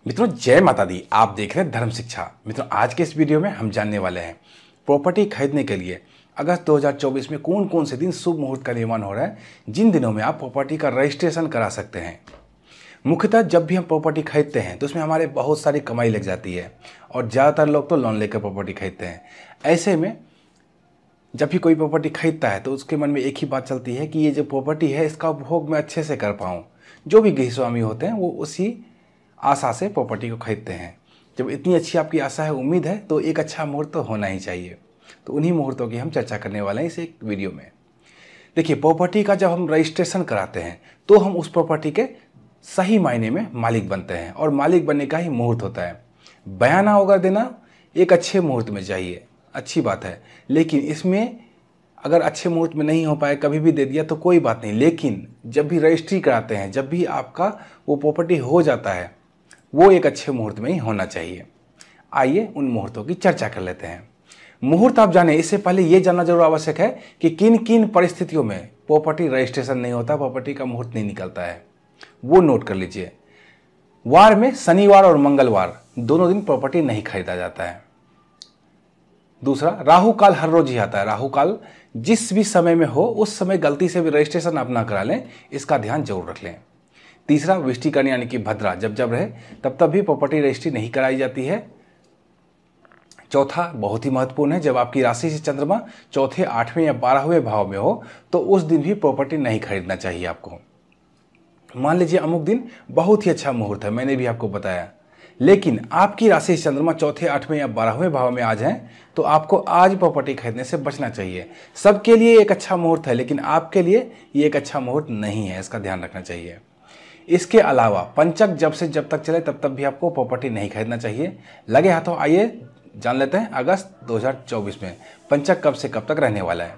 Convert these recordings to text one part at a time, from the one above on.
मित्रों जय माता दी। आप देख रहे हैं धर्म शिक्षा। मित्रों आज के इस वीडियो में हम जानने वाले हैं प्रॉपर्टी खरीदने के लिए अगस्त 2024 में कौन कौन से दिन शुभ मुहूर्त का निर्माण हो रहा है, जिन दिनों में आप प्रॉपर्टी का रजिस्ट्रेशन करा सकते हैं। मुख्यतः जब भी हम प्रॉपर्टी खरीदते हैं तो उसमें हमारे बहुत सारी कमाई लग जाती है और ज़्यादातर लोग तो लोन लेकर प्रॉपर्टी खरीदते हैं। ऐसे में जब भी कोई प्रॉपर्टी खरीदता है तो उसके मन में एक ही बात चलती है कि ये जो प्रॉपर्टी है इसका उपभोग मैं अच्छे से कर पाऊँ। जो भी गृह स्वामी होते हैं वो उसी आशा से प्रॉपर्टी को खरीदते हैं। जब इतनी अच्छी आपकी आशा है, उम्मीद है, तो एक अच्छा मुहूर्त तो होना ही चाहिए। तो उन्हीं मुहूर्तों की हम चर्चा करने वाले हैं इस एक वीडियो में। देखिए, प्रॉपर्टी का जब हम रजिस्ट्रेशन कराते हैं तो हम उस प्रॉपर्टी के सही मायने में मालिक बनते हैं और मालिक बनने का ही मुहूर्त होता है। बयाना वगैरह देना एक अच्छे मुहूर्त में चाहिए, अच्छी बात है, लेकिन इसमें अगर अच्छे मुहूर्त में नहीं हो पाए, कभी भी दे दिया तो कोई बात नहीं। लेकिन जब भी रजिस्ट्री कराते हैं, जब भी आपका वो प्रॉपर्टी हो जाता है, वो एक अच्छे मुहूर्त में ही होना चाहिए। आइए उन मुहूर्तों की चर्चा कर लेते हैं। मुहूर्त आप जाने इससे पहले ये जानना जरूर आवश्यक है कि किन किन परिस्थितियों में प्रॉपर्टी रजिस्ट्रेशन नहीं होता, प्रॉपर्टी का मुहूर्त नहीं निकलता है, वो नोट कर लीजिए। वार में शनिवार और मंगलवार दोनों दिन प्रॉपर्टी नहीं खरीदा जाता है। दूसरा, राहु काल हर रोज ही आता है। राहु काल जिस भी समय में हो उस समय गलती से भी रजिस्ट्रेशन आप ना करा लें, इसका ध्यान जरूर रख लें। तीसरा, वृष्टिकरण यानी कि भद्रा जब जब रहे तब भी प्रॉपर्टी रजिस्ट्री नहीं कराई जाती है। चौथा, बहुत ही महत्वपूर्ण है, जब आपकी राशि से चंद्रमा चौथे, 8वें या 12वें भाव में हो तो उस दिन भी प्रॉपर्टी नहीं खरीदना चाहिए आपको। मान लीजिए अमुक दिन बहुत ही अच्छा मुहूर्त है, मैंने भी आपको बताया, लेकिन आपकी राशि से चंद्रमा चौथे, 8वें या 12वें भाव में आ जाए तो आपको आज प्रॉपर्टी खरीदने से बचना चाहिए। सबके लिए एक अच्छा मुहूर्त है, लेकिन आपके लिए ये एक अच्छा मुहूर्त नहीं है, इसका ध्यान रखना चाहिए। इसके अलावा पंचक जब से जब तक चले तब भी आपको प्रॉपर्टी नहीं खरीदना चाहिए। लगे हाथों आइए जान लेते हैं अगस्त 2024 में पंचक कब से कब तक रहने वाला है।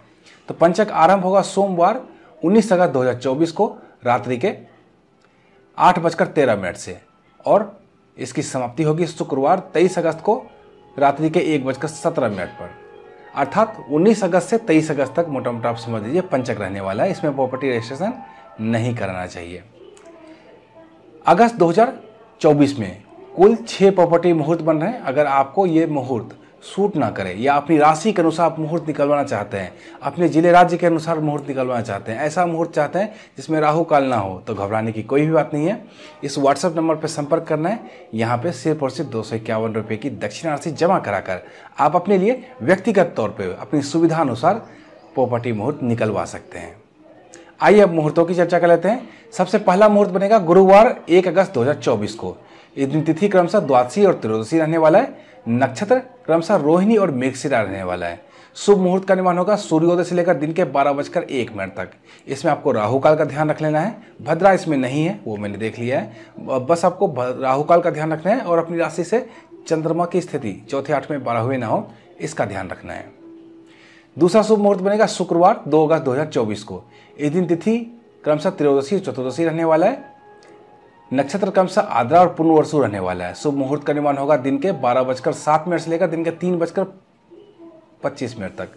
तो पंचक आरंभ होगा सोमवार 19 अगस्त 2024 को रात्रि के 8:13 से और इसकी समाप्ति होगी शुक्रवार 23 अगस्त को रात्रि के 1:17 पर। अर्थात 19 अगस्त से 23 अगस्त तक मोटा मोटा आप समझ लीजिए पंचक रहने वाला है। इसमें प्रॉपर्टी रजिस्ट्रेशन नहीं कराना चाहिए। अगस्त 2024 में कुल 6 प्रॉपर्टी मुहूर्त बन रहे हैं। अगर आपको ये मुहूर्त सूट ना करे या अपनी राशि के अनुसार आप मुहूर्त निकलवाना चाहते हैं, अपने जिले राज्य के अनुसार मुहूर्त निकलवाना चाहते हैं, ऐसा मुहूर्त चाहते हैं जिसमें राहु काल ना हो, तो घबराने की कोई भी बात नहीं है। इस व्हाट्सएप नंबर पर संपर्क करना है। यहाँ पे सिर्फ और सिर्फ 251 रुपये की दक्षिणा राशि जमा कराकर आप अपने लिए व्यक्तिगत तौर पर अपनी सुविधा अनुसार प्रॉपर्टी मुहूर्त निकलवा सकते हैं। आइए अब मुहूर्तों की चर्चा कर लेते हैं। सबसे पहला मुहूर्त बनेगा गुरुवार 1 अगस्त 2024 को। इस दिन तिथि क्रमशः द्वादशी और त्रयोदशी रहने वाला है। नक्षत्र क्रमशः रोहिणी और मृगशिरा रहने वाला है। शुभ मुहूर्त का निर्माण होगा सूर्योदय से लेकर दिन के 12:01 तक। इसमें आपको राहु काल का ध्यान रख लेना है। भद्रा इसमें नहीं है, वो मैंने देख लिया है। बस आपको राहु काल का ध्यान रखना है और अपनी राशि से चंद्रमा की स्थिति चौथे, 8वें, 12वें ना हो, इसका ध्यान रखना है। दूसरा शुभ मुहूर्त बनेगा शुक्रवार 2 अगस्त 2024 को। इस दिन तिथि क्रमशः त्रयोदशी और चतुर्दशी रहने वाला है। नक्षत्र क्रमशः आद्रा और पुनर्वसु रहने वाला है। शुभ मुहूर्त का निर्माण होगा दिन के 12:07 से लेकर दिन के 3:25 तक।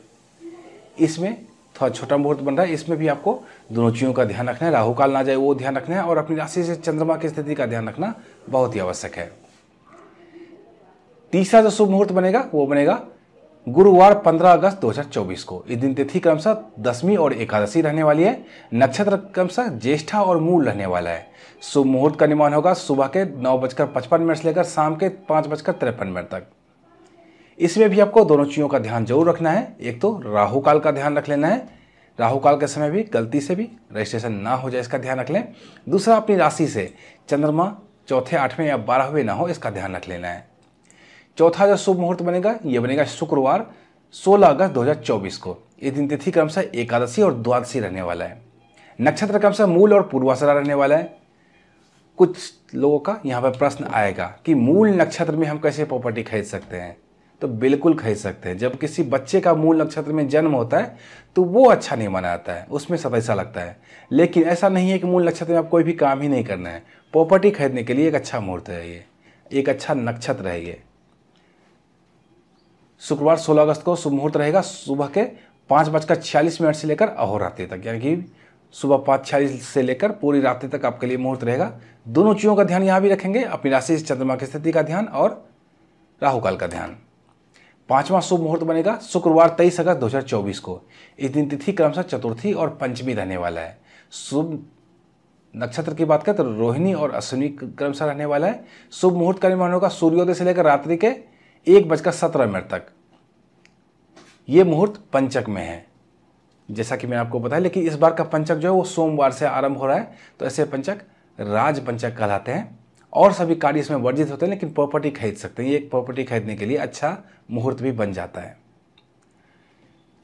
इसमें थोड़ा छोटा मुहूर्त बन रहा है। इसमें भी आपको दोनों चीज़ों का ध्यान रखना है, राहु काल ना जाए वो ध्यान रखना है और अपनी राशि से चंद्रमा की स्थिति का ध्यान रखना बहुत ही आवश्यक है। तीसरा जो शुभ मुहूर्त बनेगा वो बनेगा गुरुवार 15 अगस्त 2024 को। इस दिन तिथि क्रमशः दशमी और एकादशी रहने वाली है। नक्षत्र क्रमशः ज्येष्ठा और मूल रहने वाला है। शुभ मुहूर्त का निर्माण होगा सुबह के 9:55 से लेकर शाम के 5:53 तक। इसमें भी आपको दोनों चीज़ों का ध्यान जरूर रखना है। एक तो राहु काल का ध्यान रख लेना है, राहु काल के समय भी गलती से भी रजिस्ट्रेशन ना हो जाए, इसका ध्यान रख लें। दूसरा, अपनी राशि से चंद्रमा चौथे, 8वें या 12वें ना हो, इसका ध्यान रख लेना है। चौथा जो शुभ मुहूर्त बनेगा ये बनेगा शुक्रवार 16 अगस्त 2024 को। इस दिन तिथि क्रमशः एकादशी और द्वादशी रहने वाला है। नक्षत्र क्रमशः मूल और पूर्वाषाढ़ा रहने वाला है। कुछ लोगों का यहाँ पर प्रश्न आएगा कि मूल नक्षत्र में हम कैसे प्रॉपर्टी खरीद सकते हैं। तो बिल्कुल खरीद सकते हैं। जब किसी बच्चे का मूल नक्षत्र में जन्म होता है तो वो अच्छा नहीं माना जाता है, उसमें सब ऐसा लगता है। लेकिन ऐसा नहीं है कि मूल नक्षत्र में आप कोई भी काम ही नहीं करना है। प्रॉपर्टी खरीदने के लिए एक अच्छा मुहूर्त है, ये एक अच्छा नक्षत्र है। ये शुक्रवार 16 अगस्त को शुभ मुहूर्त रहेगा सुबह के 5:46 से लेकर अहोरात्रि तक, यानी कि सुबह 5:46 से लेकर पूरी रात्रि तक आपके लिए मुहूर्त रहेगा। दोनों चीज़ों का ध्यान यहाँ भी रखेंगे, अपनी राशि से चंद्रमा की स्थिति का ध्यान और राहु काल का ध्यान। 5वां शुभ मुहूर्त बनेगा शुक्रवार 23 अगस्त 2024 को। इस दिन तिथि क्रमशः चतुर्थी और पंचमी रहने वाला है। शुभ नक्षत्र की बात करें तो रोहिणी और अश्विनी क्रमशः रहने वाला है। शुभ मुहूर्त का निर्माण होगा सूर्योदय से लेकर रात्रि के 1:17 तक। ये मुहूर्त पंचक में है, जैसा कि मैंने आपको बताया, लेकिन इस बार का पंचक जो है वो सोमवार से आरंभ हो रहा है, तो ऐसे पंचक राज पंचक कहलाते हैं और सभी कार्य इसमें वर्जित होते हैं, लेकिन प्रॉपर्टी खरीद सकते हैं। ये एक प्रॉपर्टी खरीदने के लिए अच्छा मुहूर्त भी बन जाता है।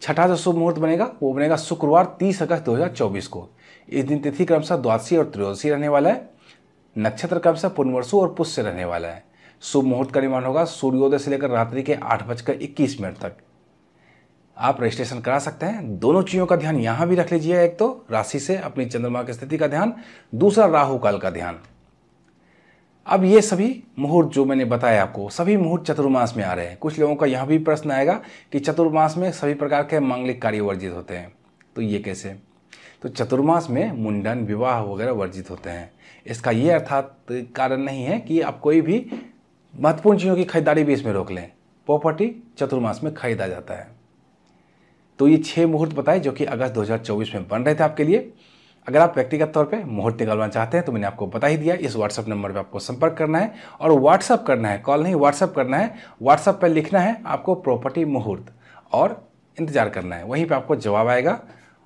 छठा जो शुभ मुहूर्त बनेगा वो बनेगा शुक्रवार 30 अगस्त 2024 को। इस दिन तिथि क्रमशः द्वादशी और त्रयोदशी रहने वाला है। नक्षत्र क्रमशः पुनर्वसु और पुष्य रहने वाला है। शुभ मुहूर्त का निर्माण होगा सूर्योदय से लेकर रात्रि के 8:21 तक। आप रजिस्ट्रेशन करा सकते हैं। दोनों चीज़ों का ध्यान यहाँ भी रख लीजिए, एक तो राशि से अपनी चंद्रमा की स्थिति का ध्यान, दूसरा राहु काल का ध्यान। अब ये सभी मुहूर्त जो मैंने बताया आपको, सभी मुहूर्त चतुर्मास में आ रहे हैं। कुछ लोगों का यहाँ भी प्रश्न आएगा कि चतुर्मास में सभी प्रकार के मांगलिक कार्य वर्जित होते हैं, तो ये कैसे? तो चतुर्मास में मुंडन, विवाह वगैरह वर्जित होते हैं। इसका ये अर्थात कारण नहीं है कि आप कोई भी महत्वपूर्ण चीज़ों की खरीदारी भी इसमें रोक लें। प्रॉपर्टी चतुर्मास में खरीदा जाता है। तो ये 6 मुहूर्त बताए जो कि अगस्त 2024 में बन रहे थे आपके लिए। अगर आप व्यक्तिगत तौर पे मुहूर्त निकालवाना चाहते हैं तो मैंने आपको बता ही दिया। इस व्हाट्सअप नंबर पे आपको संपर्क करना है और व्हाट्सअप करना है, कॉल नहीं, व्हाट्सअप करना है। व्हाट्सअप पे लिखना है आपको प्रॉपर्टी मुहूर्त और इंतजार करना है, वहीं पे आपको जवाब आएगा।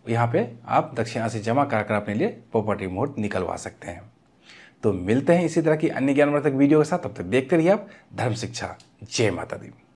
यहाँ पे आप दक्षिणा से जमा कर अपने लिए प्रॉपर्टी मुहूर्त निकलवा सकते हैं। तो मिलते हैं इसी तरह की अन्य ज्ञानवर्धक वीडियो के साथ। तब तक देखते रहिए आप धर्म शिक्षा। जय माता दी।